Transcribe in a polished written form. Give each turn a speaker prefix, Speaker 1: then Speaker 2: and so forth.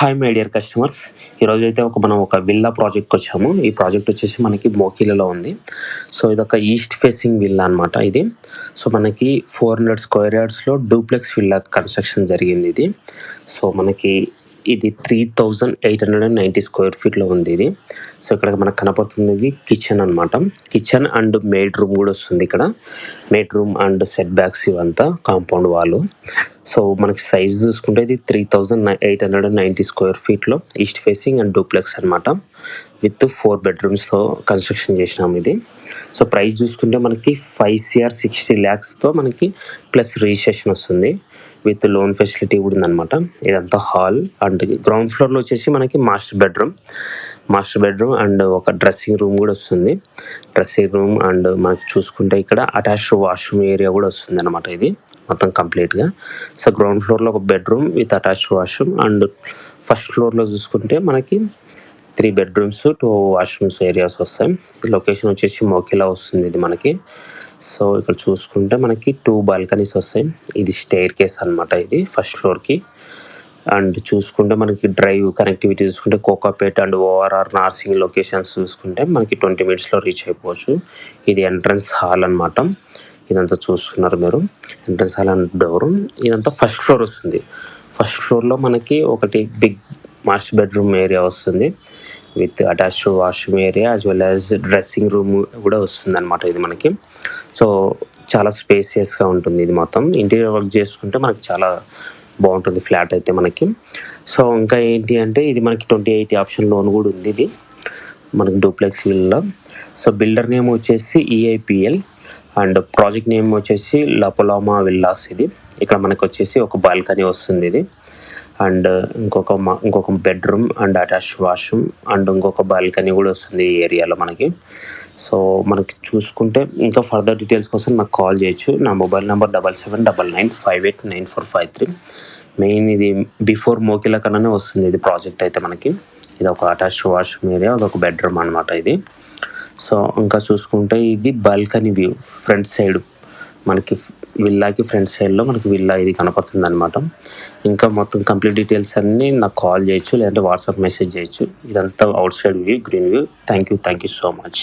Speaker 1: Hi my dear customers. ఈరోజైతే మనం ఒక విల్లా ప్రాజెక్ట్కి వచ్చాము. ఈ ప్రాజెక్ట్ వచ్చేసి మనకి మోకిలలో ఉంది. సో ఇదొక ఈస్ట్ ఫేసింగ్ విల్లా అనమాట ఇది. సో మనకి 400 స్క్వేర్ యార్డ్స్లో డూప్లెక్స్ విల్లా కన్స్ట్రక్షన్ జరిగింది ఇది. సో మనకి ఇది 3890 స్క్వేర్ ఫీట్లో ఉంది ఇది. సో ఇక్కడ మనకు కనపడుతుంది కిచెన్ అనమాట. కిచెన్ అండ్ మేడ్ రూమ్ కూడా వస్తుంది ఇక్కడ. Maid room and setbacks ఇవంతా కాంపౌండ్ వాళ్ళు. సో మనకి సైజ్ చూసుకుంటే ఇది 3890 స్క్వేర్ ఫీట్లో ఈస్ట్ ఫేసింగ్ అండ్ డూప్లెక్స్ అనమాట. విత్ 4 బెడ్రూమ్స్తో కన్స్ట్రక్షన్ చేసినాము ఇది. సో ప్రైస్ చూసుకుంటే మనకి 5 CR 60 lakhsతో మనకి ప్లస్ రిజిస్ట్రేషన్ వస్తుంది. విత్ లోన్ ఫెసిలిటీ కూడా ఉందన్నమాట. ఇదంతా హాల్ అండ్ గ్రౌండ్ ఫ్లోర్లో వచ్చేసి మనకి మాస్టర్ బెడ్రూమ్ అండ్ ఒక డ్రెస్సింగ్ రూమ్ కూడా వస్తుంది. డ్రెస్సింగ్ రూమ్ అండ్ మనకి చూసుకుంటే ఇక్కడ అటాచ్డ్ వాష్రూమ్ ఏరియా కూడా వస్తుంది అనమాట ఇది మొత్తం కంప్లీట్గా. సో గ్రౌండ్ ఫ్లోర్లో ఒక bedroom with attached washroom and first ఫ్లోర్లో చూసుకుంటే మనకి 3 bedrooms 2 వాష్రూమ్స్ ఏరియాస్ వస్తాయి. లొకేషన్ వచ్చేసి మోకిలా వస్తుంది ఇది మనకి. సో ఇక్కడ చూసుకుంటే మనకి 2 బాల్కనీస్ వస్తాయి. ఇది స్టెయిర్ కేస్ అనమాట ఇది ఫస్ట్ ఫ్లోర్కి. అండ్ చూసుకుంటే మనకి డ్రైవ్ కనెక్టివిటీ చూసుకుంటే Kokapet and ORR Narsingi locations చూసుకుంటే మనకి 20 minutesలో రీచ్ అయిపోవచ్చు. ఇది ఎంట్రన్స్ హాల్ అనమాట. ఇదంతా చూస్తున్నారు మీరు, ఎంట్రన్స్ హాల్ అండ్ డోర్. ఇదంతా ఫస్ట్ ఫ్లోర్ వస్తుంది. ఫస్ట్ ఫ్లోర్లో మనకి ఒకటి బిగ్ మాస్టర్ బెడ్రూమ్ ఏరియా వస్తుంది with attached washroom area as well as dressing room కూడా వస్తుంది అనమాట ఇది మనకి. సో చాలా స్పేసియస్గా ఉంటుంది ఇది మొత్తం. ఇంటీరియర్ వర్క్ చేసుకుంటే మనకి చాలా బాగుంటుంది ఫ్లాట్ అయితే మనకి. సో ఇంకా ఏంటి అంటే ఇది మనకి 28 ఆప్షన్ లోన్ కూడా ఉంది ఇది మనకి duplex villa. So builder name వచ్చేసి EIPL అండ్ ప్రాజెక్ట్ నేమ్ వచ్చేసి లాపోలామా విల్లాస్ ఇది. ఇక్కడ మనకు వచ్చేసి ఒక బాల్కనీ వస్తుంది ఇది అండ్ ఇంకొక bedroom and attached washroom and ఇంకొక బాల్కనీ కూడా వస్తుంది ఈ ఏరియాలో మనకి. సో మనకి చూసుకుంటే ఇంకా ఫర్దర్ డీటెయిల్స్ కోసం నాకు కాల్ చేయొచ్చు. నా మొబైల్ నెంబర్ 7799589453. మెయిన్ ఇది బిఫోర్ మోకిలా కన్నానే వస్తుంది ఇది ప్రాజెక్ట్ అయితే మనకి. ఇది ఒక అటాచ్డ్ వాష్రూమ్ ఏరియా, అదొక బెడ్రూమ్ అనమాట ఇది. సో ఇంకా చూసుకుంటే ఇది బాల్కనీ వ్యూ ఫ్రంట్ సైడ్ మనకి విల్లాకి ఫ్రంట్ సైడ్లో మనకి విల్లా ఇది కనపడుతుంది అనమాట. ఇంకా మొత్తం కంప్లీట్ డీటెయిల్స్ అన్నీ నాకు కాల్ చేయొచ్చు లేదంటే వాట్సాప్ మెసేజ్ చేయొచ్చు. ఇదంతా out side view, green view. Thank you so much.